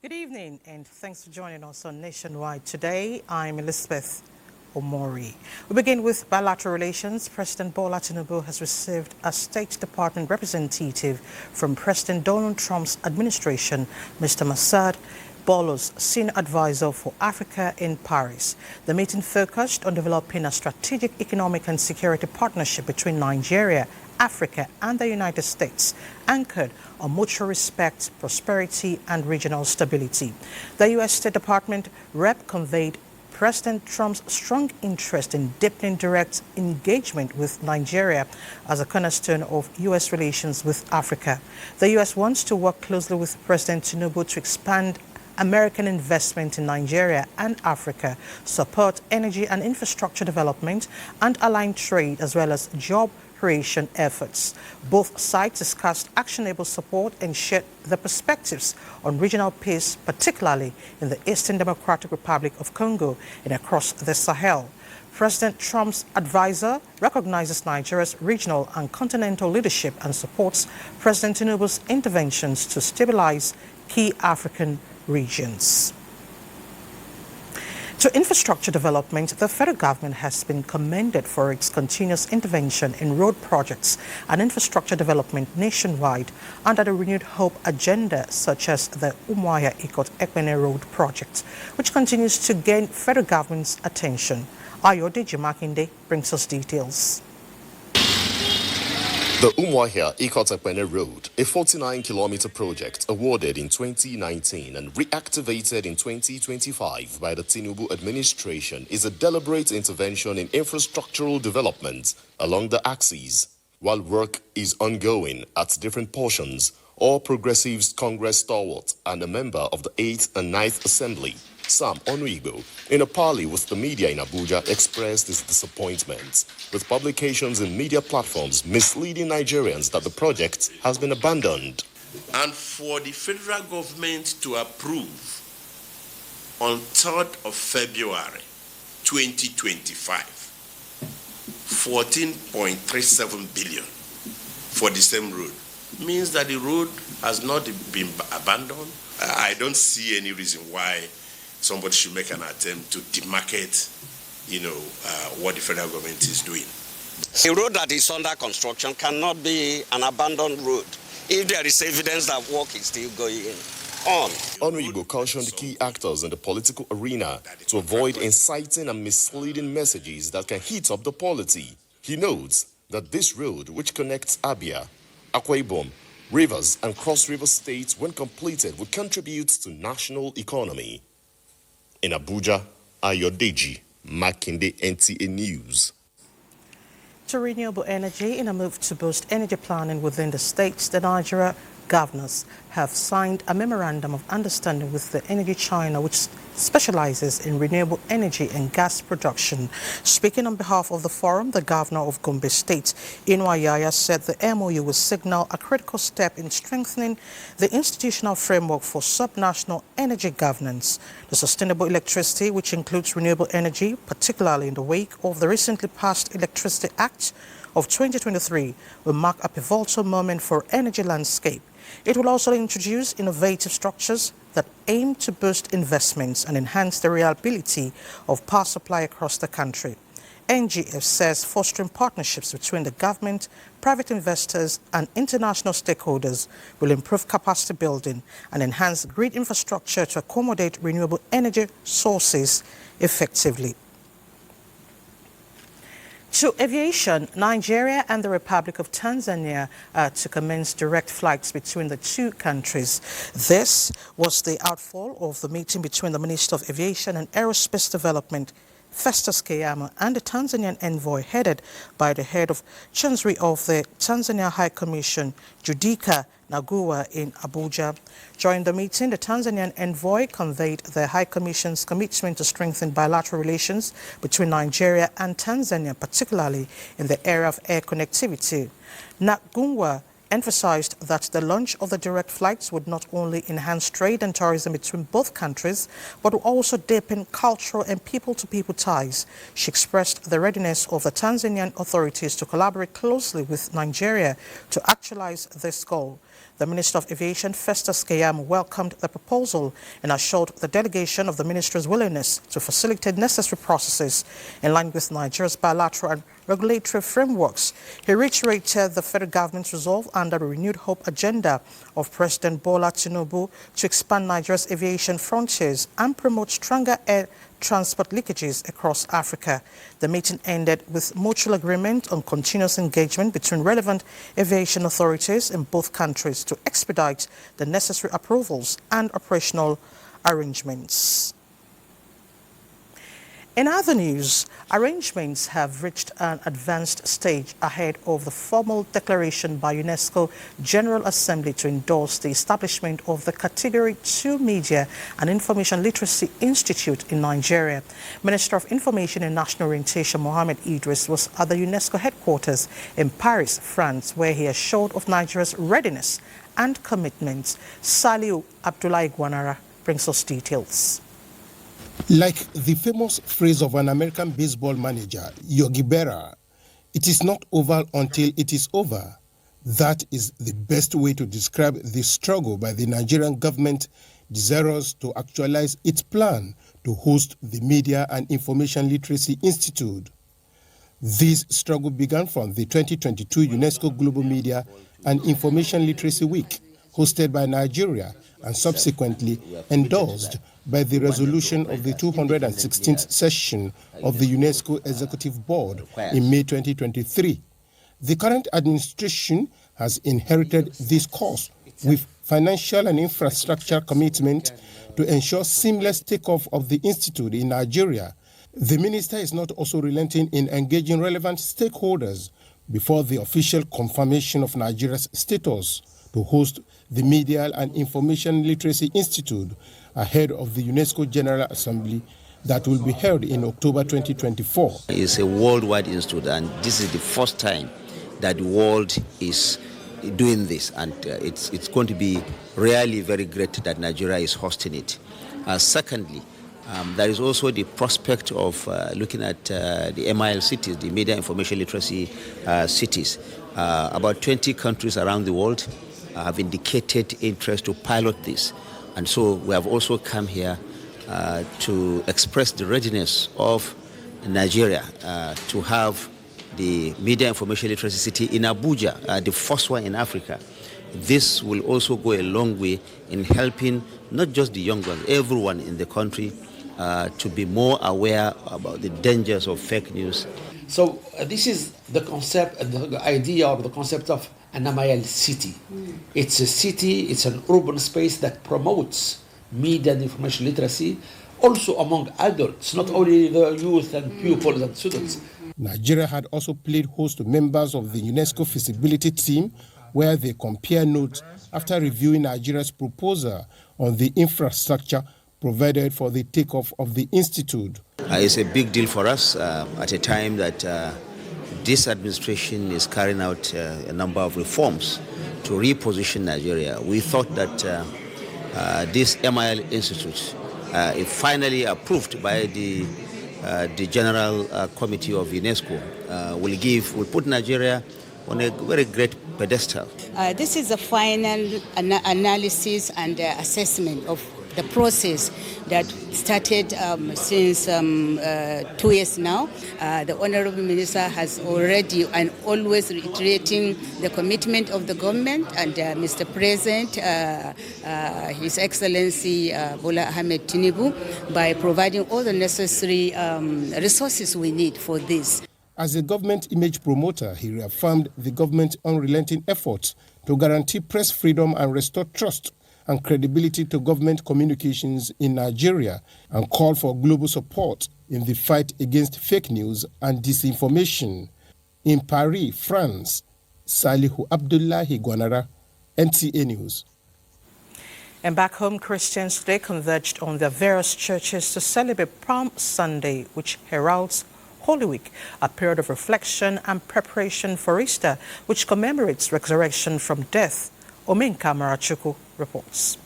Good evening, and thanks for joining us on Nationwide. Today, I'm Elizabeth Omori. We begin with bilateral relations. President Bola Tinubu has received a State Department representative from President Donald Trump's administration, Mr. Masad Bolo's senior advisor for Africa in Paris. The meeting focused on developing a strategic economic and security partnership between Nigeria, Africa, and the United States, anchored on mutual respect, prosperity, and regional stability. The U.S. State Department rep conveyed President Trump's strong interest in deepening direct engagement with Nigeria as a cornerstone of U.S. relations with Africa. The U.S. wants to work closely with President Tinubu to expand American investment in Nigeria and Africa, support energy and infrastructure development, and align trade as well as job creation efforts. Both sides discussed actionable support and shared their perspectives on regional peace, particularly in the Eastern Democratic Republic of Congo and across the Sahel. President Trump's advisor recognizes Nigeria's regional and continental leadership and supports President Tinubu's interventions to stabilize key African regions. To infrastructure development, the federal government has been commended for its continuous intervention in road projects and infrastructure development nationwide under the Renewed Hope agenda, such as the Umuahia Ikot-Ekpene Road project, which continues to gain federal government's attention. Ayodeji Makinde brings us details. The Umuahia Ikot-Ekpene Road, a 49-kilometer project awarded in 2019 and reactivated in 2025 by the Tinubu administration, is a deliberate intervention in infrastructural development along the axis. While work is ongoing at different portions, all Progressives Congress stalwart and a member of the 8th and 9th Assembly, Sam Onuigbo, in a parley with the media in Abuja, expressed his disappointment with publications and media platforms misleading Nigerians that the project has been abandoned. And for the federal government to approve on 3rd of February 2025, 14.37 billion for the same road means that the road has not been abandoned. I don't see any reason why somebody should make an attempt to demarcate, what the federal government is doing. A road that is under construction cannot be an abandoned road if there is evidence that work is still going on. Onuigbo cautioned key actors in the political arena to avoid inciting and misleading messages that can heat up the polity. He notes that this road, which connects Abia, Akwa Ibom, Rivers, and Cross River states, when completed, would contribute to national economy. In Abuja, Ayodeji Makinde, NTA News. To renewable energy, in a move to boost energy planning within the states, the Nigeria governors have signed a memorandum of understanding with the Energy China, which specializes in renewable energy and gas production. Speaking on behalf of the forum, the governor of Gombe State, Inwa-Yaya, said the MOU will signal a critical step in strengthening the institutional framework for subnational energy governance. The sustainable electricity, which includes renewable energy, particularly in the wake of the recently passed Electricity Act of 2023, will mark a pivotal moment for energy landscape. It will also introduce innovative structures that aim to boost investments and enhance the reliability of power supply across the country. NGF says fostering partnerships between the government, private investors, and international stakeholders will improve capacity building and enhance grid infrastructure to accommodate renewable energy sources effectively. To aviation, Nigeria and the Republic of Tanzania to commence direct flights between the two countries. This was the outfall of the meeting between the Minister of Aviation and Aerospace Development, Festus Keyamo, and the Tanzanian envoy headed by the head of Chancery of the Tanzania High Commission, Judika Nagua, in Abuja. During the meeting, the Tanzanian envoy conveyed the High Commission's commitment to strengthen bilateral relations between Nigeria and Tanzania, particularly in the area of air connectivity. Nagua emphasized that the launch of the direct flights would not only enhance trade and tourism between both countries, but will also deepen cultural and people-to-people ties. She expressed the readiness of the Tanzanian authorities to collaborate closely with Nigeria to actualize this goal. The Minister of Aviation, Festus Keyamo, welcomed the proposal and assured the delegation of the ministry's willingness to facilitate necessary processes in line with Nigeria's bilateral and regulatory frameworks. He reiterated the federal government's resolve under the renewed hope agenda of President Bola Tinubu to expand Nigeria's aviation frontiers and promote stronger air transport linkages across Africa. The meeting ended with mutual agreement on continuous engagement between relevant aviation authorities in both countries to expedite the necessary approvals and operational arrangements. In other news, arrangements have reached an advanced stage ahead of the formal declaration by UNESCO General Assembly to endorse the establishment of the Category 2 Media and Information Literacy Institute in Nigeria. Minister of Information and National Orientation Mohammed Idris was at the UNESCO headquarters in Paris, France, where he assured of Nigeria's readiness and commitment. Saliu Abdullahi Gwanara brings us details. Like the famous phrase of an American baseball manager, Yogi Berra, it is not over until it is over. That is the best way to describe the struggle by the Nigerian government desirous to actualize its plan to host the Media and Information Literacy Institute. This struggle began from the 2022 UNESCO Global Media and Information Literacy Week, hosted by Nigeria and subsequently endorsed by the resolution of the 216th session of the UNESCO Executive Board in May 2023. The current administration has inherited this course with financial and infrastructure commitment to ensure seamless takeoff of the institute in Nigeria. The minister is not also relenting in engaging relevant stakeholders before the official confirmation of Nigeria's status to host the Media and Information Literacy Institute ahead of the UNESCO General Assembly that will be held in October 2024. It's a worldwide institute, and this is the first time that the world is doing this, and it's going to be really very great that Nigeria is hosting it. Secondly, there is also the prospect of looking at the MIL cities, the Media Information Literacy cities. About 20 countries around the world have indicated interest to pilot this. And so we have also come here to express the readiness of Nigeria to have the Media Information Literacy City in Abuja, the first one in Africa. This will also go a long way in helping not just the young ones, everyone in the country to be more aware about the dangers of fake news. So this is the concept, the idea or the concept of an MIL city. It's a city, it's an urban space that promotes media and information literacy, also among adults, not only the youth and pupils and students. Nigeria had also played host to members of the UNESCO feasibility team, where they compare notes after reviewing Nigeria's proposal on the infrastructure provided for the takeoff of the institute. It's a big deal for us at a time that this administration is carrying out a number of reforms to reposition Nigeria. We thought that this MIL Institute, if finally approved by the General Committee of UNESCO, will put Nigeria on a very great pedestal. This is a final analysis and assessment of the process that started since 2 years now. The Honorable Minister has already and always reiterating the commitment of the government and Mr. President, His Excellency Bola Ahmed Tinubu, by providing all the necessary resources we need for this. As a government image promoter, he reaffirmed the government's unrelenting efforts to guarantee press freedom and restore trust and credibility to government communications in Nigeria, and called for global support in the fight against fake news and disinformation. In Paris, France, Salihu Abdullahi Gwanara, NTA News. And back home, Christians today converged on their various churches to celebrate Palm Sunday, which heralds Holy Week, a period of reflection and preparation for Easter, which commemorates resurrection from death. Omenka Marachuku reports.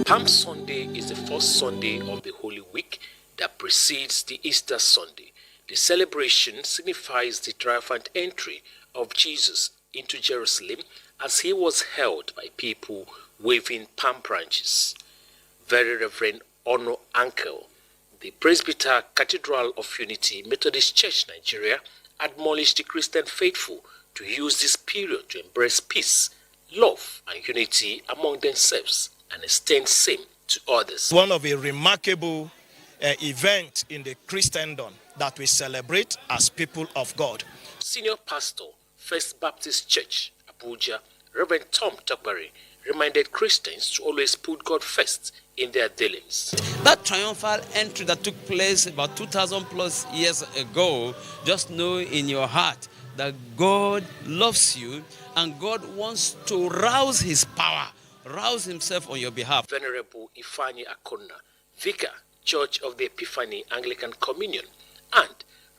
Palm Sunday is the first Sunday of the Holy Week that precedes the Easter Sunday. The celebration signifies the triumphant entry of Jesus into Jerusalem as he was held by people waving palm branches. Very Reverend Ono Ankel, the Presbyter Cathedral of Unity Methodist Church Nigeria, admonished the Christian faithful to use this period to embrace peace, love, and unity among themselves and extend same to others. One of a remarkable event in the Christendom that we celebrate as people of God. Senior Pastor, First Baptist Church, Abuja, Reverend Tom Tokbari, reminded Christians to always put God first in their dealings. That triumphal entry that took place about 2,000 plus years ago, just know in your heart that God loves you and God wants to rouse his power, rouse himself on your behalf. Venerable Ifeanyi Akonna, Vicar, Church of the Epiphany Anglican Communion, and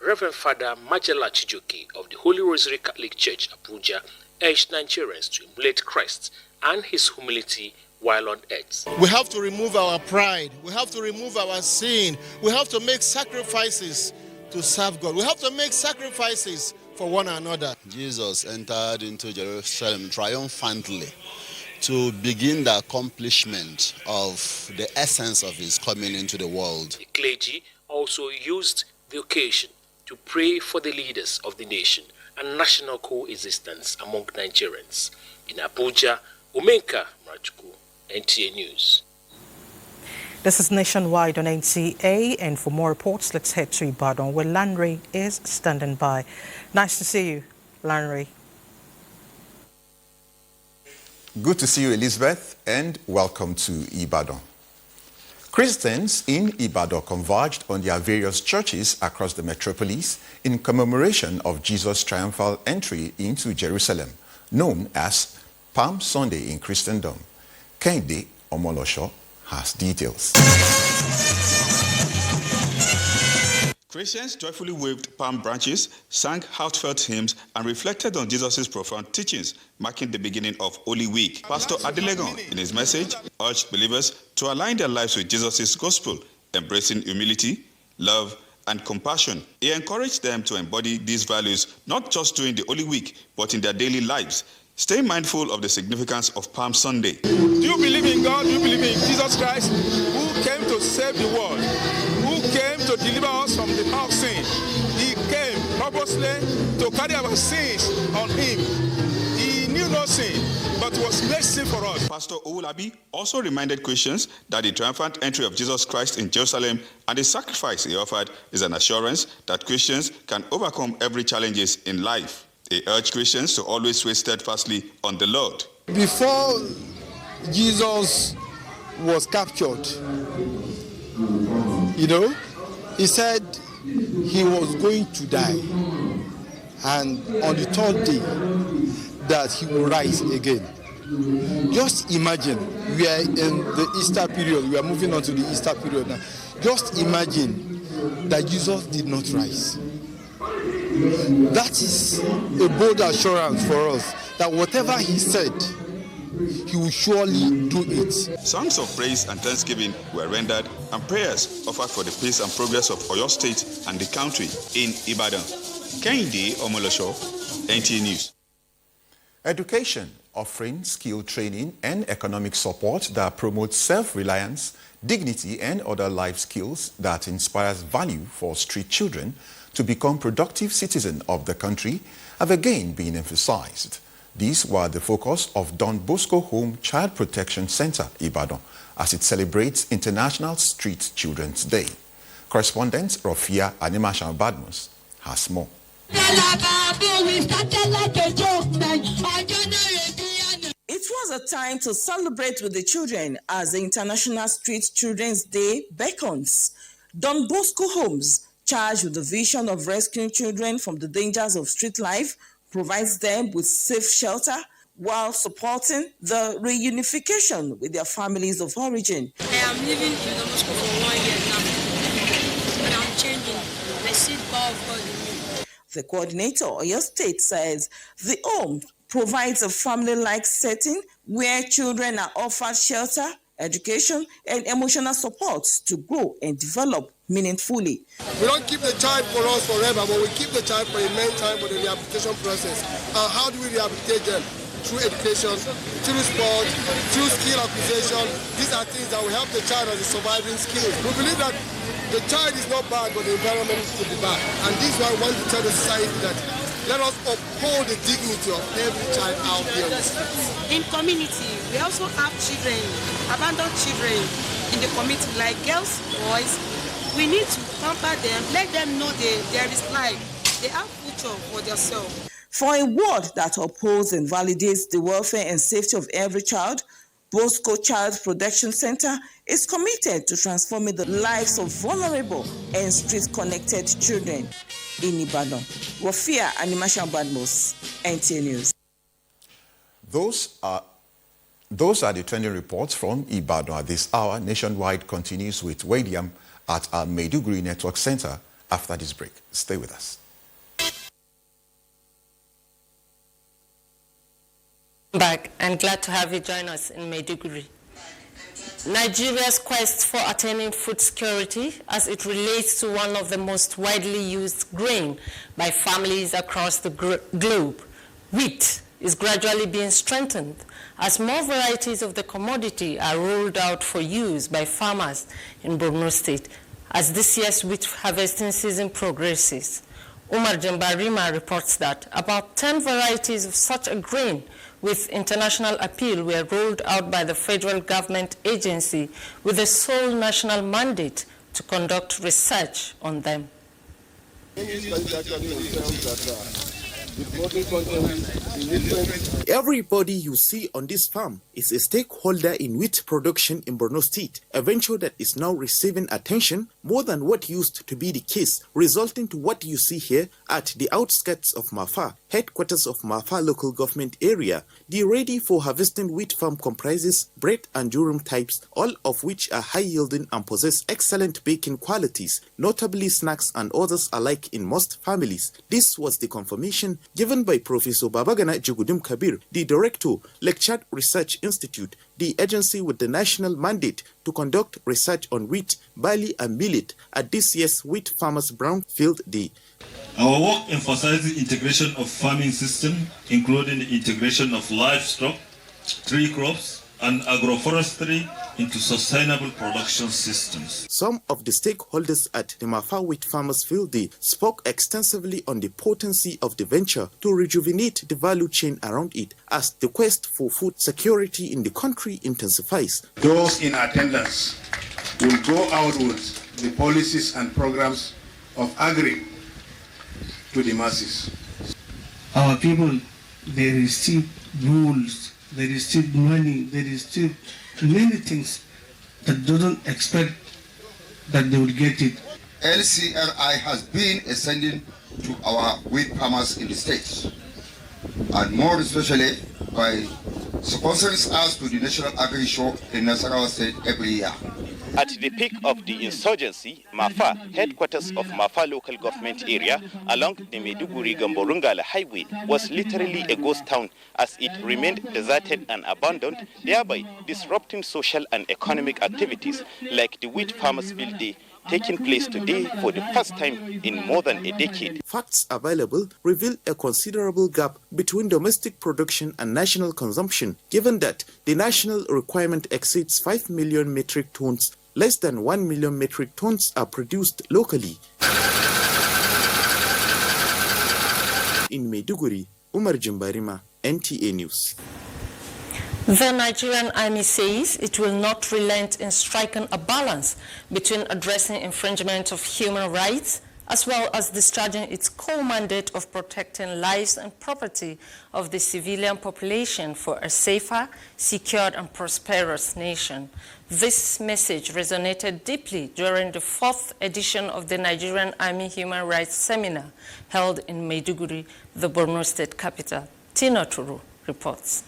Reverend Father Majela Chijoki of the Holy Rosary Catholic Church, Abuja, urged Nigerians to emulate Christ and his humility while on earth. We have to remove our pride. We have to remove our sin. We have to make sacrifices to serve God. We have to make sacrifices for one another. Jesus entered into Jerusalem triumphantly to begin the accomplishment of the essence of his coming into the world. The clergy also used the occasion to pray for the leaders of the nation and national coexistence among Nigerians. In Abuja, Omenka Marachuku, NTA News. This is Nationwide on NTA, and for more reports, let's head to Ibadan, where Lanre is standing by. Nice to see you, Lanre. Good to see you, Elizabeth, and welcome to Ibadan. Christians in Ibadan converged on their various churches across the metropolis in commemoration of Jesus' triumphal entry into Jerusalem, known as Palm Sunday in Christendom. Kehinde Omolosho has details. Christians joyfully waved palm branches, sang heartfelt hymns, and reflected on Jesus' profound teachings, marking the beginning of Holy Week. Pastor Adelegon, in his message, urged believers to align their lives with Jesus' gospel, embracing humility, love, and compassion. He encouraged them to embody these values not just during the Holy Week, but in their daily lives. Stay mindful of the significance of Palm Sunday. Do you believe in God? Do you believe in Jesus Christ, who came to save the world, who came to deliver us from the power of sin? He came purposely to carry our sins on him. He knew no sin, but was made sin for us. Pastor Owulabi also reminded Christians that the triumphant entry of Jesus Christ in Jerusalem and the sacrifice he offered is an assurance that Christians can overcome every challenges in life. He urged Christians to always wait steadfastly on the Lord. Before Jesus was captured, he said he was going to die, and on the third day that he will rise again. Just imagine, we are in the Easter period, we are moving on to the Easter period now. Just imagine that Jesus did not rise. That is a bold assurance for us that whatever he said, he will surely do it. Songs of praise and thanksgiving were rendered and prayers offered for the peace and progress of Oyo State and the country in Ibadan. Kehinde Omolosho, NTA News. Education, offering skill training and economic support that promotes self-reliance, dignity, and other life skills that inspires value for street children to become productive citizens of the country have again been emphasized. These were the focus of Don Bosco Home Child Protection Center, Ibadan, as it celebrates International Street Children's Day. Correspondent Rofia Animashan Badmus has more. It was a time to celebrate with the children as the International Street Children's Day beckons. Don Bosco Homes, charged with the vision of rescuing children from the dangers of street life, provides them with safe shelter, while supporting the reunification with their families of origin. I am living in Don Bosco for 1 year now, and I'm changing. I see the power of God in me. The coordinator, Oyo State, says the home provides a family-like setting where children are offered shelter, education, and emotional support to grow and develop meaningfully. We don't keep the child for us forever, but we keep the child for a main time for the rehabilitation process. How do we rehabilitate them? Through education, through sport, through skill acquisition. These are things that will help the child as a surviving skill. We believe that the child is not bad, but the environment is to be bad. And this is why I want to tell the society that let us uphold the dignity of every child out there. In community, we also have children, abandoned children in the community, like girls, boys. We need to pamper them, let them know there is life. They have future for themselves. For a world that upholds and validates the welfare and safety of every child, Bosco Child Protection Center is committed to transforming the lives of vulnerable and street-connected children. In Ibadan, Wafia Animation Badmos, NTA News. Those are the trending reports from Ibadan at this hour. Nationwide continues with Wadiam at our Maiduguri Network Center after this break. Stay with us. Back and glad to have you join us in Maiduguri. Nigeria's quest for attaining food security as it relates to one of the most widely used grain by families across the globe, wheat, is gradually being strengthened as more varieties of the commodity are rolled out for use by farmers in Borno State as this year's wheat harvesting season progresses. Umar Jambarima reports that about 10 varieties of such a grain with international appeal were rolled out by the federal government agency with a sole national mandate to conduct research on them. Everybody you see on this farm is a stakeholder in wheat production in Borno State, a venture that is now receiving attention more than what used to be the case, resulting to what you see here at the outskirts of Mafa, headquarters of Mafa local government area. The ready for harvesting wheat farm comprises bread and durum types, all of which are high yielding and possess excellent baking qualities, notably snacks and others alike in most families. This was the confirmation given by Professor Babagana Jigudum Kabir, the director, Lectured Research Institute, the agency with the national mandate to conduct research on wheat, barley and millet at this year's Wheat Farmers Brownfield Day. Our work emphasizes integration of farming system, including the integration of livestock, tree crops, and agroforestry into sustainable production systems. Some of the stakeholders at the Mafa Wheat Farmers Field Day spoke extensively on the potency of the venture to rejuvenate the value chain around it as the quest for food security in the country intensifies. Those in attendance will go out with the policies and programs of agri to the masses. Our people, they receive rules, they receive money, they receive many things that doesn't expect that they will get it. LCRI has been ascending to our wheat farmers in the state, and more especially by sponsoring us to the National Agri Show in Nasarawa State every year. At the peak of the insurgency, Mafa, headquarters of Mafa local government area along the Maiduguri-Gamborungala highway, was literally a ghost town as it remained deserted and abandoned, thereby disrupting social and economic activities like the Wheat Farmers Field Day, taking place today for the first time in more than a decade. Facts available reveal a considerable gap between domestic production and national consumption, given that the national requirement exceeds 5 million metric tons. Less than 1 million metric tons are produced locally. In Maiduguri, Umar Jimbarima, NTA News. The Nigerian Army says it will not relent in striking a balance between addressing infringement of human rights as well as discharging its core mandate of protecting lives and property of the civilian population for a safer, secured, and prosperous nation. This message resonated deeply during the 4th edition of the Nigerian Army Human Rights Seminar held in Maiduguri, the Borno State capital. Tina Turu reports.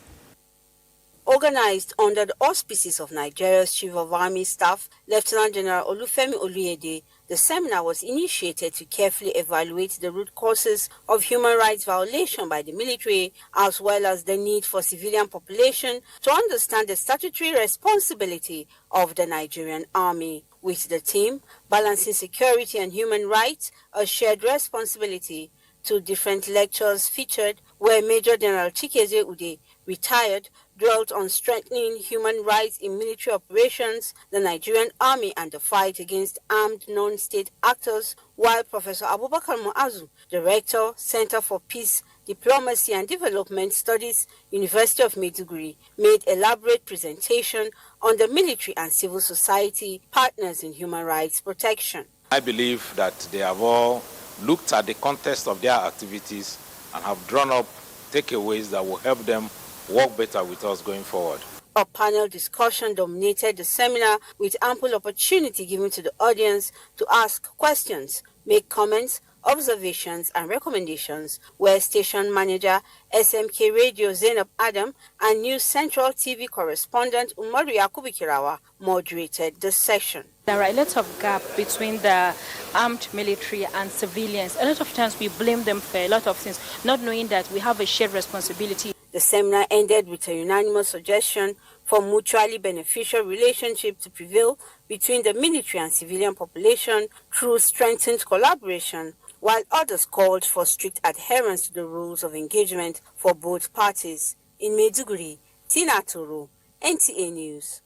Organized under the auspices of Nigeria's Chief of Army Staff, Lieutenant General Olufemi Oluyede, the seminar was initiated to carefully evaluate the root causes of human rights violation by the military, as well as the need for civilian population to understand the statutory responsibility of the Nigerian Army. With the theme, Balancing Security and Human Rights, a Shared Responsibility, 2 different lectures featured where Major General Chikeze Ude, retired, dwelt on strengthening human rights in military operations, the Nigerian Army, and the fight against armed non-state actors, while Professor Abubakar Muazu, Director, Center for Peace, Diplomacy and Development Studies, University of Maiduguri, made elaborate presentation on the military and civil society partners in human rights protection. I believe that they have all looked at the context of their activities and have drawn up takeaways that will help them work better with us going forward. A panel discussion dominated the seminar with ample opportunity given to the audience to ask questions, make comments, observations and recommendations, where station manager SMK Radio Zainab Adam and News Central TV correspondent Umaru Yakubu Kirawa moderated the session. There are a lot of gap between the armed military and civilians. A lot of times we blame them for a lot of things, not knowing that we have a shared responsibility. The seminar ended with a unanimous suggestion for mutually beneficial relationship to prevail between the military and civilian population through strengthened collaboration, while others called for strict adherence to the rules of engagement for both parties. In Maiduguri, Tina Toro, NTA News.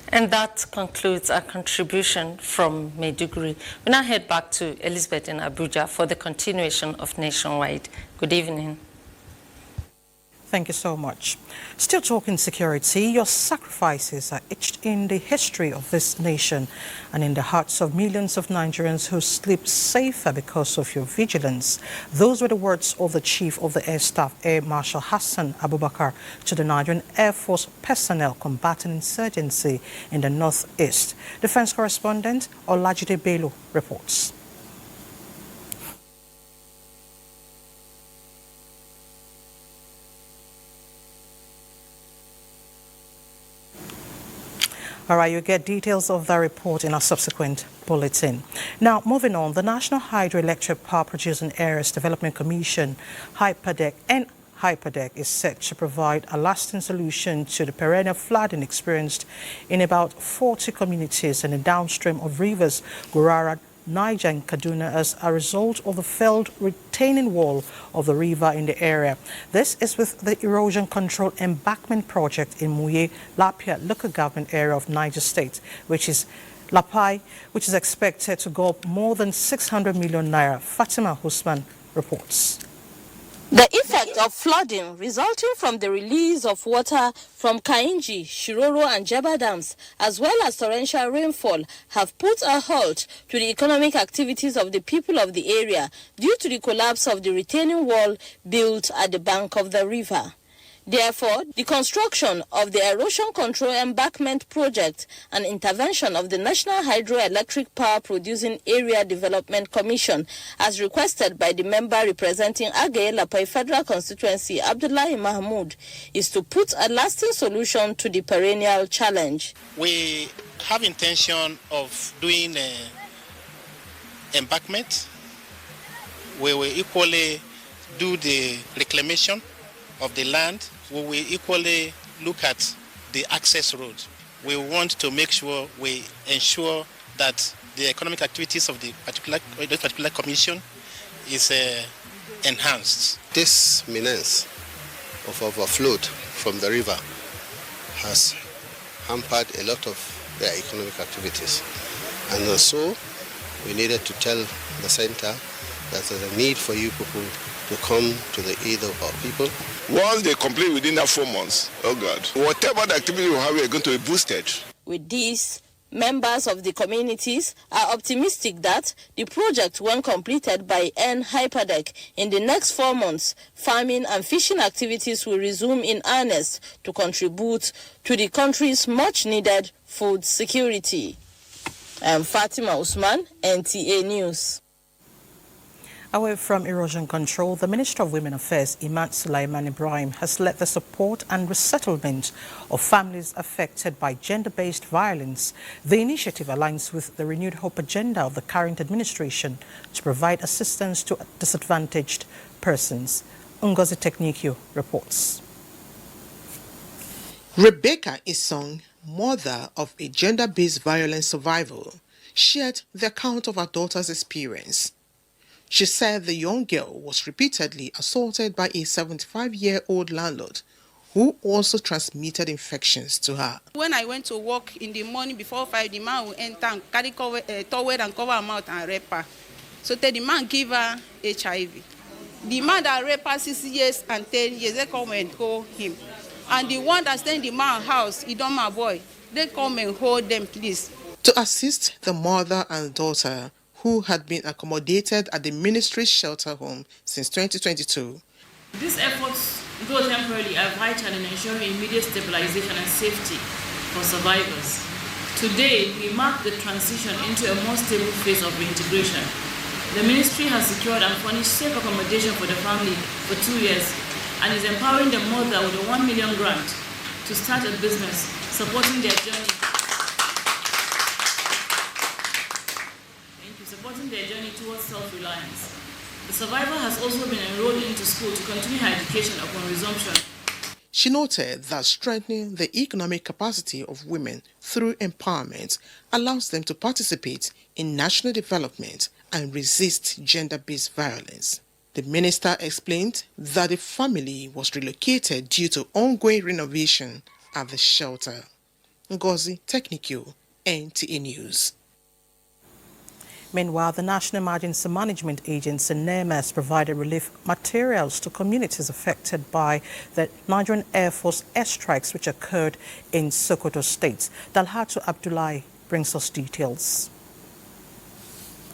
And that concludes our contribution from Maiduguri. We now head back to Elizabeth in Abuja for the continuation of Nationwide. Good evening. Thank you so much. Still talking security, your sacrifices are etched in the history of this nation and in the hearts of millions of Nigerians who sleep safer because of your vigilance. Those were the words of the Chief of the Air Staff, Air Marshal Hassan Abubakar, to the Nigerian Air Force personnel combating insurgency in the northeast. Defense correspondent Olajide Bello reports. All right, you get details of that report in our subsequent bulletin. Now, moving on, the National Hydroelectric Power Producing Areas Development Commission, HYPERDEC, is set to provide a lasting solution to the perennial flooding experienced in about 40 communities in the downstream of rivers Gurara, Niger and Kaduna as a result of the failed retaining wall of the river in the area. This is with the erosion control embankment project in Muye, Lapia local government area of Niger State, which is Lapai, which is expected to go up more than 600 million naira. Fatima Usman reports. The effect of flooding resulting from the release of water from Kainji, Shiroro and Jaba dams, as well as torrential rainfall, have put a halt to the economic activities of the people of the area due to the collapse of the retaining wall built at the bank of the river. Therefore, the construction of the erosion control embankment project and intervention of the National Hydroelectric Power Producing Area Development Commission, as requested by the member representing Agay Lapai Federal Constituency, Abdullahi Mahmoud, is to put a lasting solution to the perennial challenge. We have intention of doing an embankment. We will equally do the reclamation of the land. We will equally look at the access road. We want to make sure we ensure that the economic activities of the particular commission is enhanced. This menace of overflow from the river has hampered a lot of their economic activities. And so we needed to tell the center that there's a need for you people to come to the aid of our people. Once they complete within that 4 months, oh God, whatever the activity we have, we are going to be boosted. With this, members of the communities are optimistic that the project, when completed by HYPERDEC in the next 4 months, farming and fishing activities will resume in earnest to contribute to the country's much-needed food security. I am Fatima Usman, NTA News. Away from erosion control, the Minister of Women Affairs, Iman Sulaiman Ibrahim, has led the support and resettlement of families affected by gender-based violence. The initiative aligns with the renewed hope agenda of the current administration to provide assistance to disadvantaged persons. Ngozi Teknikio reports. Rebecca Isong, mother of a gender-based violence survivor, shared the account of her daughter's experience. She said the young girl was repeatedly assaulted by a 75-year-old landlord who also transmitted infections to her. When I went to work in the morning before 5, the man will enter and carry towel and cover her mouth and rape her. So the man gave her HIV. The man that raped her 6 years and 10 years, they come and hold him. And the one that stay in the man's house, he don't my boy, they come and hold them, please. To assist the mother and daughter who had been accommodated at the ministry's shelter home since 2022. These efforts, though temporary, are vital in ensuring immediate stabilization and safety for survivors. Today, we mark the transition into a more stable phase of reintegration. The ministry has secured and furnished safe accommodation for the family for 2 years and is empowering the mother with a 1 million grant to start a business, supporting their journey. Supporting their journey towards self-reliance. The survivor has also been enrolled into school to continue her education upon resumption. She noted that strengthening the economic capacity of women through empowerment allows them to participate in national development and resist gender-based violence. The minister explained that the family was relocated due to ongoing renovation at the shelter. Ngozi Teknikio, NTA News. Meanwhile, the National Emergency Management Agency, NEMA, has provided relief materials to communities affected by the Nigerian Air Force airstrikes which occurred in Sokoto State. Dalhatu Abdullahi brings us details.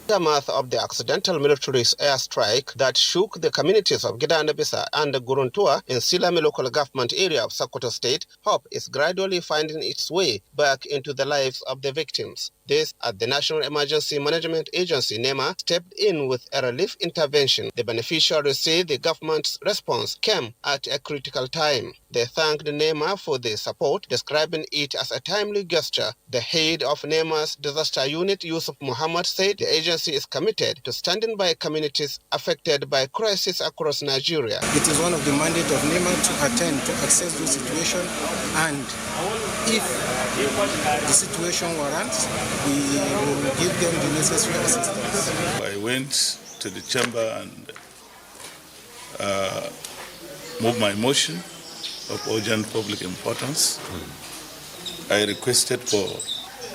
The aftermath of the accidental military airstrike that shook the communities of Gidanabisa and Guruntua in Silame local government area of Sokoto State, hope is gradually finding its way back into the lives of the victims. This, as the National Emergency Management Agency, NEMA, stepped in with a relief intervention. The beneficiaries say the government's response came at a critical time. They thanked NEMA for the support, describing it as a timely gesture. The head of NEMA's disaster unit, Yusuf Muhammad, said the agency is committed to standing by communities affected by crisis across Nigeria. It is one of the mandates of NEMA to attend to assess the situation, and if the situation warrants, we will give them the necessary assistance. I went to the chamber and moved my motion of urgent public importance. I requested for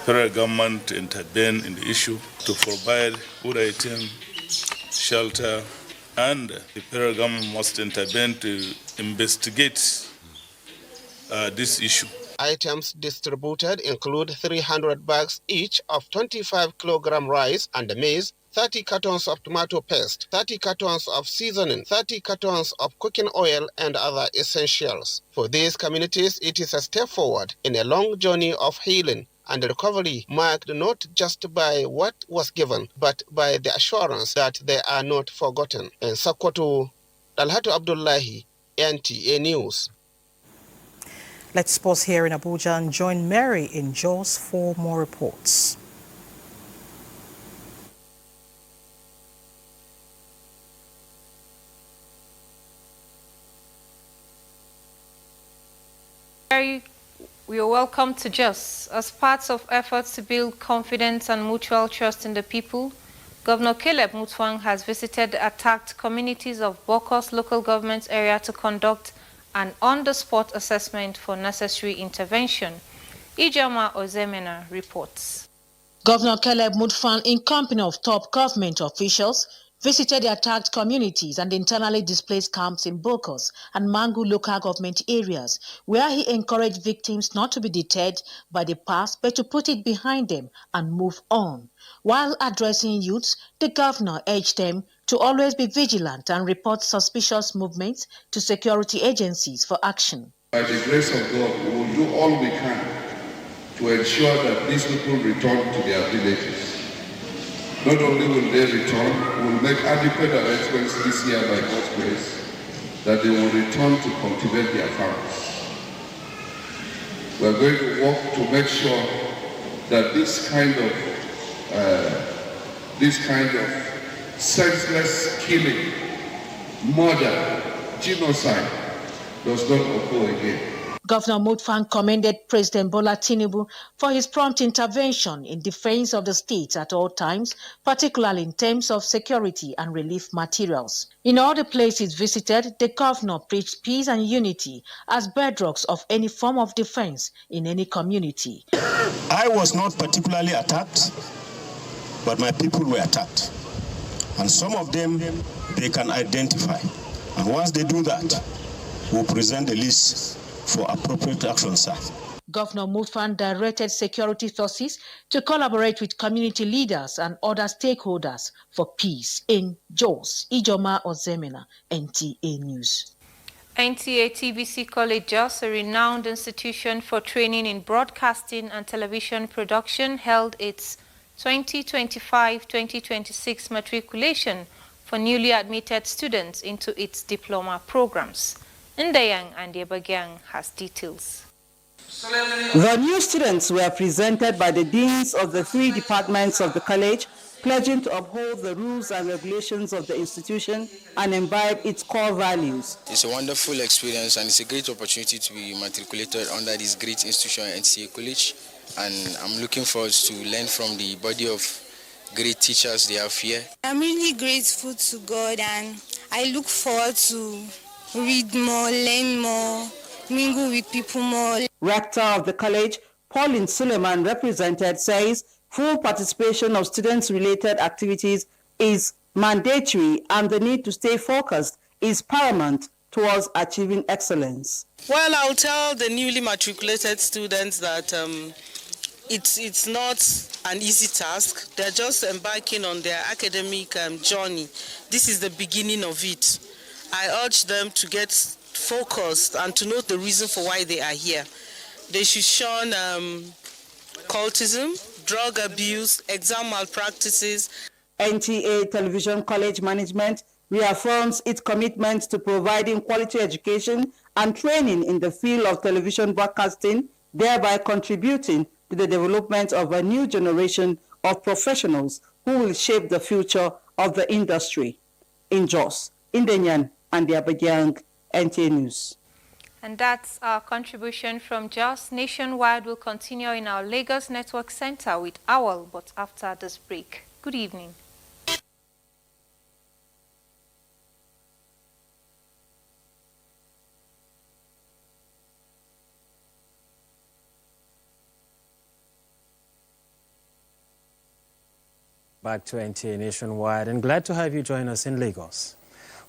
federal government to intervene in the issue to provide food item, shelter, and the federal government must intervene to investigate this issue. Items distributed include 300 bags each of 25 kilogram rice and maize, 30 cartons of tomato paste, 30 cartons of seasoning, 30 cartons of cooking oil, and other essentials. For these communities, it is a step forward in a long journey of healing and recovery, marked not just by what was given, but by the assurance that they are not forgotten. In Sokoto, Dalhatu Abdullahi, NTA News. Let's pause here in Abuja and join Mary in Jos for more reports. Mary, we are welcome to Jos. As part of efforts to build confidence and mutual trust in the people, Governor Caleb Mutfwang has visited the attacked communities of Bokos local government area to conduct an on-the-spot assessment for necessary intervention. Ijama Ozemena reports. Governor Caleb Mutfwang, in company of top government officials, visited the attacked communities and internally displaced camps in Bokos and Mangu local government areas, where he encouraged victims not to be deterred by the past but to put it behind them and move on. While addressing youths, the governor urged them to always be vigilant and report suspicious movements to security agencies for action. By the grace of God, we will do all we can to ensure that these people return to their villages. Not only will they return, we will make adequate arrangements this year by God's grace that they will return to cultivate their farms. We are going to work to make sure that this kind of senseless killing, murder, genocide does not occur again. Governor Mutfwang commended President Bola Tinubu for his prompt intervention in defense of the state at all times, particularly in terms of security and relief materials. In all the places visited, the governor preached peace and unity as bedrocks of any form of defense in any community. I was not particularly attacked, but my people were attacked. And some of them, they can identify. And once they do that, we'll present the list for appropriate action, sir. Governor Mutfwang directed security forces to collaborate with community leaders and other stakeholders for peace. In Jos, Ijoma Ozemena, NTA News. NTA TVC College Jos, a renowned institution for training in broadcasting and television production, held its 2025-2026 matriculation for newly admitted students into its diploma programs. Ndayang and Yebagyang has details. The new students were presented by the deans of the 3 departments of the college, pledging to uphold the rules and regulations of the institution and imbibe its core values. It's a wonderful experience and it's a great opportunity to be matriculated under this great institution, NTA College, and I'm looking forward to learn from the body of great teachers they have here. I'm really grateful to God and I look forward to read more, learn more, mingle with people more. Rector of the college, Pauline Suleiman, represented, says full participation of students-related activities is mandatory and the need to stay focused is paramount towards achieving excellence. Well, I'll tell the newly matriculated students that it's not an easy task. They're just embarking on their academic journey. This is the beginning of it. I urge them to get focused and to know the reason for why they are here. They should shun cultism, drug abuse, exam malpractices. NTA Television College Management reaffirms its commitment to providing quality education and training in the field of television broadcasting, thereby contributing to the development of a new generation of professionals who will shape the future of the industry. In Jos, Ndanyan and Abuja, NTA News. And that's our contribution from Jos. Nationwide will continue in our Lagos Network Center with OWL, but after this break. Good evening. Back to NTA Nationwide, and glad to have you join us in Lagos.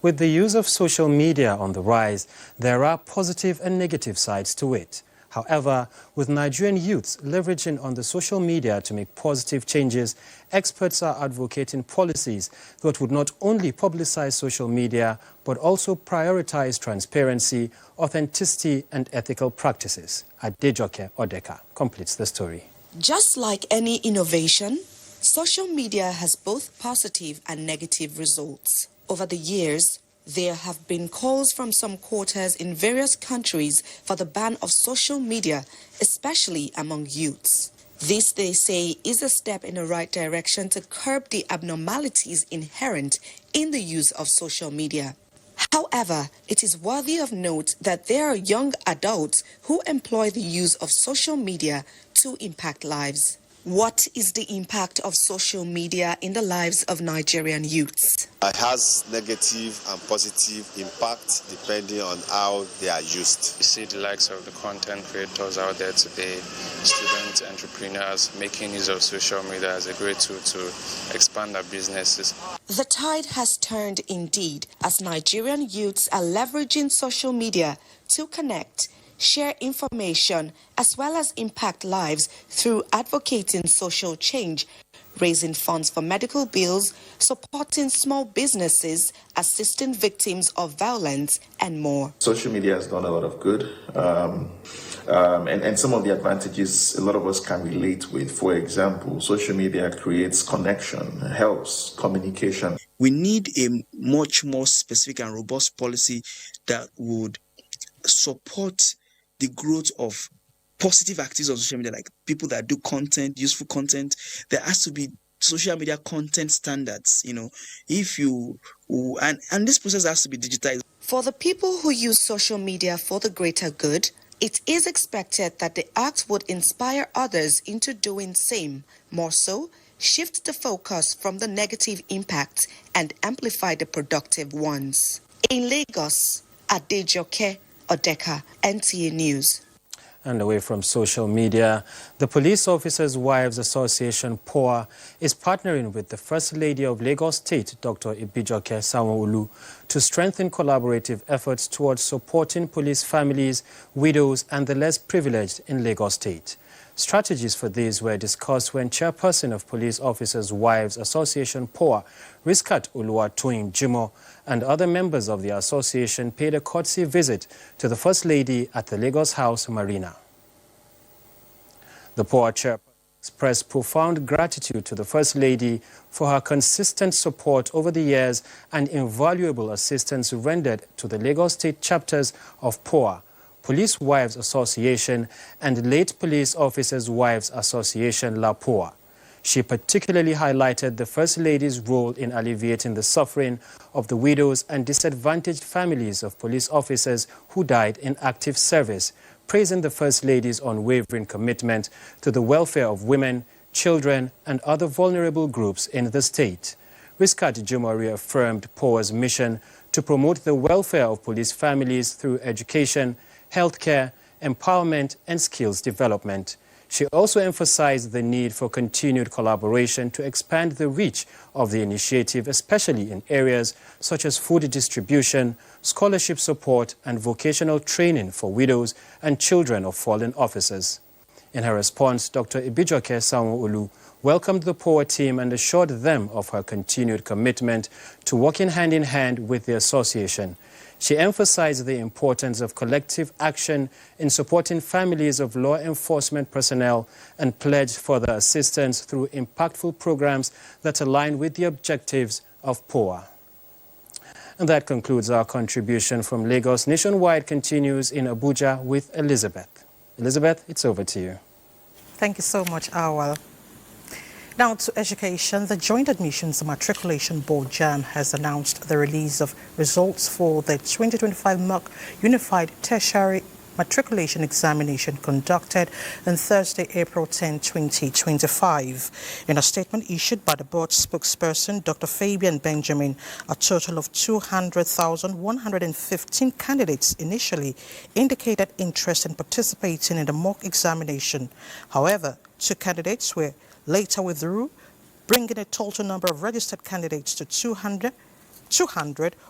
With the use of social media on the rise, there are positive and negative sides to it. However, with Nigerian youths leveraging on the social media to make positive changes, experts are advocating policies that would not only publicize social media, but also prioritize transparency, authenticity, and ethical practices. Adejoke Odeka completes the story. Just like any innovation, social media has both positive and negative results. Over the years, there have been calls from some quarters in various countries for the ban of social media, especially among youths. This, they say, is a step in the right direction to curb the abnormalities inherent in the use of social media. However, it is worthy of note that there are young adults who employ the use of social media to impact lives. What is the impact of social media in the lives of Nigerian youths? It has negative and positive impact depending on how they are used. You see the likes of the content creators out there today, students, entrepreneurs, making use of social media as a great tool to expand their businesses. The tide has turned indeed, as Nigerian youths are leveraging social media to connect, share information, as well as impact lives through advocating social change, raising funds for medical bills, supporting small businesses, assisting victims of violence, and more. Social media has done a lot of good. and some of the advantages a lot of us can relate with. For example, social media creates connection, helps communication. We need a much more specific and robust policy that would support the growth of positive activities on social media, like people that do content, useful content. There has to be social media content standards, if you, and this process has to be digitized. For the people who use social media for the greater good, it is expected that the act would inspire others into doing same. More so, shift the focus from the negative impacts and amplify the productive ones. In Lagos, Adejoke Odeka, NTA News. And away from social media, the Police Officers' Wives Association, POA, is partnering with the First Lady of Lagos State, Dr. Ibijoke Sanwo-Olu, to strengthen collaborative efforts towards supporting police families, widows, and the less privileged in Lagos State. Strategies for these were discussed when Chairperson of Police Officers' Wives Association, POA, Riskat Oluwatoyin Jimo, and other members of the association paid a courtesy visit to the First Lady at the Lagos House Marina. The POA chairperson expressed profound gratitude to the First Lady for her consistent support over the years and invaluable assistance rendered to the Lagos State chapters of POA, Police Wives Association, and Late Police Officers' Wives Association, LAPOA. She particularly highlighted the First Lady's role in alleviating the suffering of the widows and disadvantaged families of police officers who died in active service, praising the First Lady's unwavering commitment to the welfare of women, children, and other vulnerable groups in the state. Riskat Jimo reaffirmed POA's mission to promote the welfare of police families through education, healthcare, empowerment, and skills development. She also emphasized the need for continued collaboration to expand the reach of the initiative, especially in areas such as food distribution, scholarship support, and vocational training for widows and children of fallen officers. In her response, Dr. Ibijoke Sanwo-Olu welcomed the POA team and assured them of her continued commitment to working hand in hand with the association. She emphasized the importance of collective action in supporting families of law enforcement personnel and pledged further assistance through impactful programs that align with the objectives of POA. And that concludes our contribution from Lagos. Nationwide continues in Abuja with Elizabeth. Elizabeth, it's over to you. Thank you so much, Awal. Now to education, the Joint Admissions and Matriculation Board JAMB has announced the release of results for the 2025 mock Unified Tertiary Matriculation Examination conducted on Thursday, April 10, 2025. In a statement issued by the board spokesperson, Dr. Fabian Benjamin, a total of 200,115 candidates initially indicated interest in participating in the mock examination. However, 2 candidates were later withdrew, bringing a total number of registered candidates to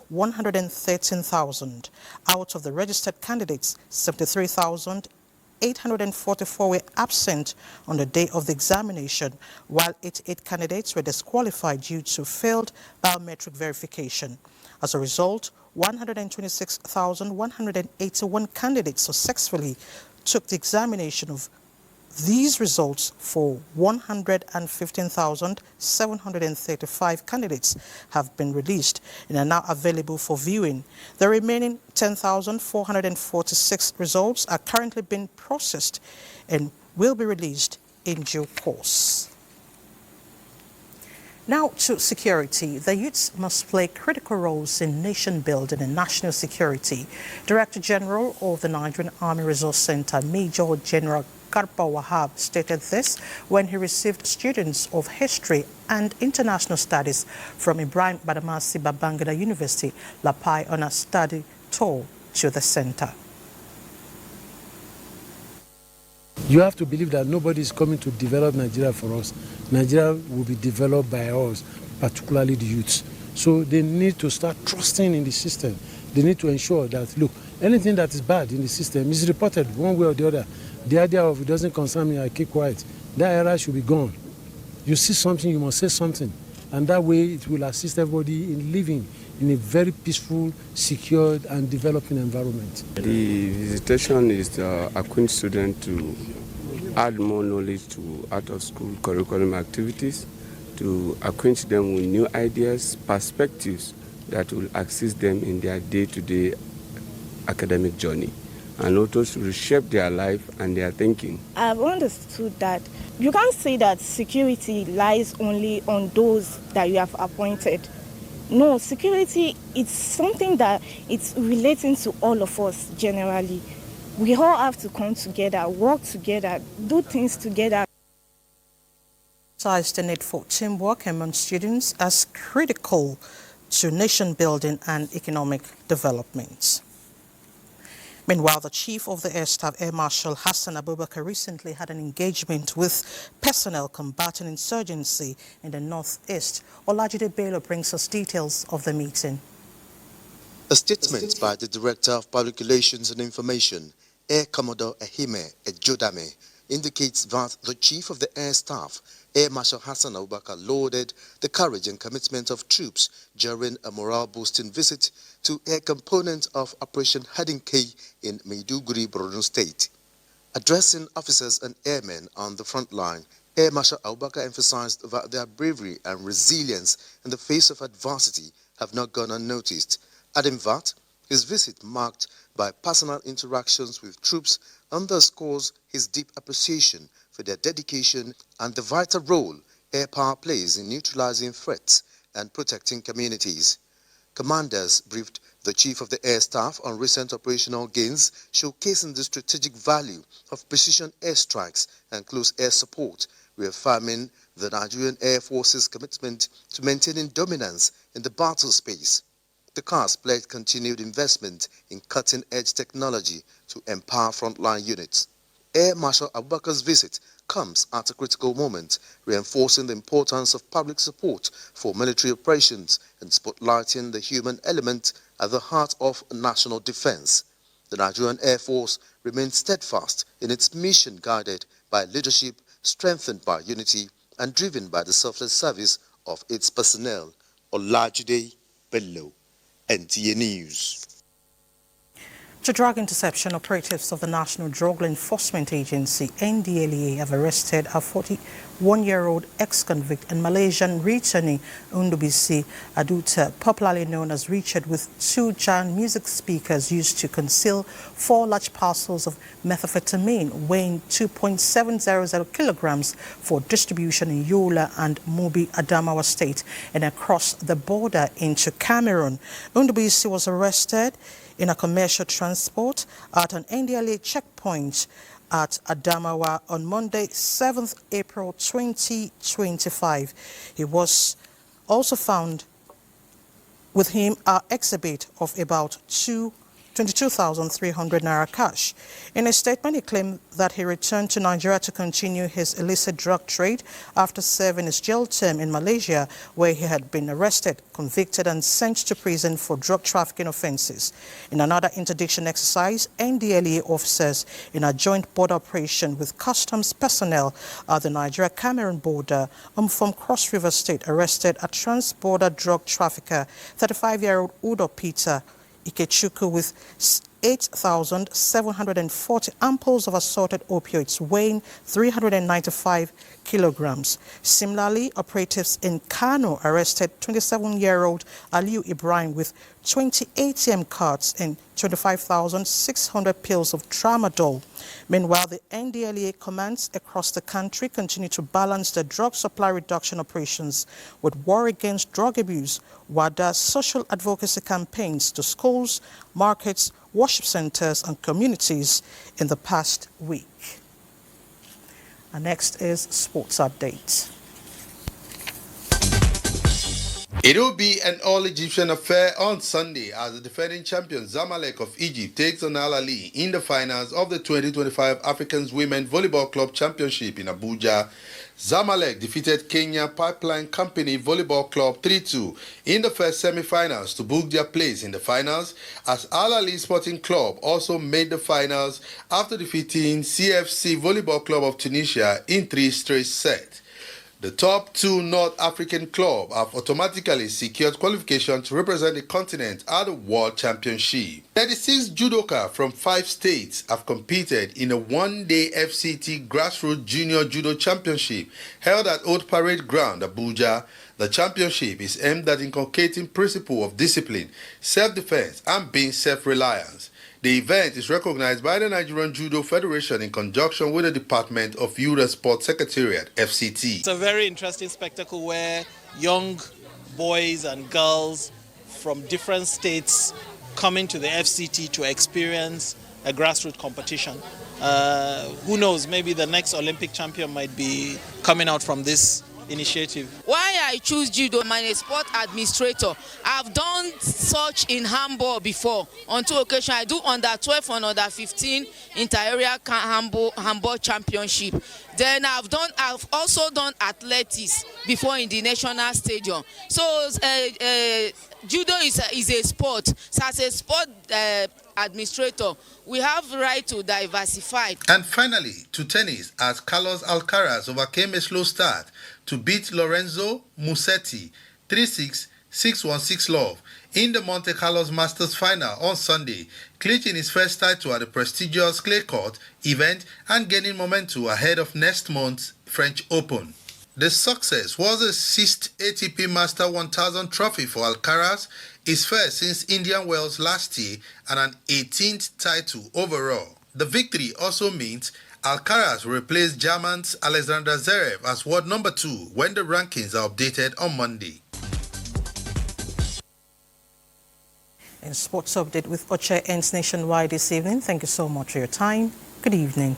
113,000. Out of the registered candidates, 73,844 were absent on the day of the examination, while 88 candidates were disqualified due to failed biometric verification. As a result, 126,181 candidates successfully took the examination. Of these results, for 115,735 candidates have been released and are now available for viewing. The remaining 10,446 results are currently being processed and will be released in due course. Now to security. The youths must play critical roles in nation building and national security. Director General of the Nigerian Army Resource Center, Major General Garba Wahab, stated this when he received students of history and international studies from Ibrahim Badamasi Babangida University, Lapai, on a study tour to the center. You have to believe that nobody is coming to develop Nigeria for us. Nigeria will be developed by us, particularly the youths. So they need to start trusting in the system. They need to ensure that, look, anything that is bad in the system is reported one way or the other. The idea of it doesn't concern me, I keep quiet. That era should be gone. You see something, you must say something. And that way it will assist everybody in living in a very peaceful, secured, and developing environment. The visitation is to acquaint students to add more knowledge to out-of-school curriculum activities, to acquaint them with new ideas, perspectives that will assist them in their day-to-day academic journey, and also to reshape their life and their thinking. I've understood that you can't say that security lies only on those that you have appointed. No, security is something that it's relating to all of us generally. We all have to come together, work together, do things together. The need for teamwork among students as critical to nation building and economic development. Meanwhile, the Chief of the Air Staff, Air Marshal Hassan Abubakar, recently had an engagement with personnel combating insurgency in the northeast. Olajide Bello brings us details of the meeting. A statement by the Director of Public Relations and Information, Air Commodore Ehime Ejodame, indicates that the Chief of the Air Staff, Air Marshal Hassan Abubakar, lauded the courage and commitment of troops during a morale-boosting visit to air component of Operation Heading K in Maiduguri, Borno State. Addressing officers and airmen on the front line, Air Marshal Abubakar emphasized that their bravery and resilience in the face of adversity have not gone unnoticed, adding that his visit, marked by personal interactions with troops, underscores his deep appreciation for their dedication and the vital role air power plays in neutralizing threats and protecting communities. Commanders briefed the Chief of the Air Staff on recent operational gains, showcasing the strategic value of precision airstrikes and close air support, reaffirming the Nigerian Air Force's commitment to maintaining dominance in the battle space. The CAS pledged continued investment in cutting-edge technology to empower frontline units. Air Marshal Abubakar's visit comes at a critical moment, reinforcing the importance of public support for military operations and spotlighting the human element at the heart of national defense. The Nigerian Air Force remains steadfast in its mission, guided by leadership, strengthened by unity, and driven by the selfless service of its personnel. Olajide Bello, NTA News. To drug interception, operatives of the National Drug Law Enforcement Agency, NDLEA, have arrested a 41-year-old ex-convict and Malaysian returnee, Undubisi Aduta, popularly known as Richard, with 2 giant music speakers used to conceal 4 large parcels of methamphetamine weighing 2.700 kilograms for distribution in Yola and Mubi, Adamawa State, and across the border into Cameroon. Undubisi was arrested in a commercial transport at an NDLEA checkpoint at Adamawa on Monday, 7th April 2025. He was also found with him an exhibit of about 22,300 naira cash. In a statement, he claimed that he returned to Nigeria to continue his illicit drug trade after serving his jail term in Malaysia, where he had been arrested, convicted, and sent to prison for drug trafficking offenses. In another interdiction exercise, NDLEA officers in a joint border operation with customs personnel at the Nigeria-Cameroon border from Cross River State arrested a trans-border drug trafficker, 35-year-old Udo Peter Ikechuku, with 8,740 ampoules of assorted opioids weighing 395 kilograms. Similarly, operatives in Kano arrested 27-year-old Aliu Ibrahim with 20 ATM cards and 25,600 pills of tramadol. Meanwhile, the NDLEA commands across the country continue to balance the drug supply reduction operations with war against drug abuse, while their social advocacy campaigns to schools, markets, worship centers, and communities in the past week. And next is sports updates. It will be an all-Egyptian affair on Sunday as the defending champion Zamalek of Egypt takes on Al Ahly in the finals of the 2025 African Women Volleyball Club Championship in Abuja. Zamalek defeated Kenya Pipeline Company Volleyball Club 3-2 in the first semi-finals to book their place in the finals, as Al Ahly Sporting Club also made the finals after defeating CFC Volleyball Club of Tunisia in 3 straight sets. The top 2 North African clubs have automatically secured qualification to represent the continent at the World Championship. 36 judoka from 5 states have competed in a one-day FCT Grassroots Junior Judo Championship held at Old Parade Ground, Abuja. The championship is aimed at inculcating principles of discipline, self-defense, and being self-reliant. The event is recognized by the Nigerian Judo Federation in conjunction with the Department of Youth and Sport Secretariat, FCT. It's a very interesting spectacle where young boys and girls from different states coming to the FCT to experience a grassroots competition. Who knows, maybe the next Olympic champion might be coming out from this initiative. Why I choose judo? I'm a sport administrator. I've done such in handball before. On 2 occasions, I do under 12 and under 15 inter-area handball championship. Then I've also done athletics before in the national stadium. So judo is a sport. So as a sport administrator, we have right to diversify. And finally, to tennis, as Carlos Alcaraz overcame a slow start to beat Lorenzo Musetti 3-6, 6-1, 6-love in the Monte Carlo Masters final on Sunday, clinching his first title at the prestigious clay court event and gaining momentum ahead of next month's French Open. The success was a 6th ATP Master 1000 trophy for Alcaraz, his first since Indian Wells last year, and an 18th title overall. The victory also means Alcaraz replaced German's Alexander Zverev as world number 2 when the rankings are updated on Monday. And sports update with Oche ends nationwide this evening. Thank you so much for your time. Good evening.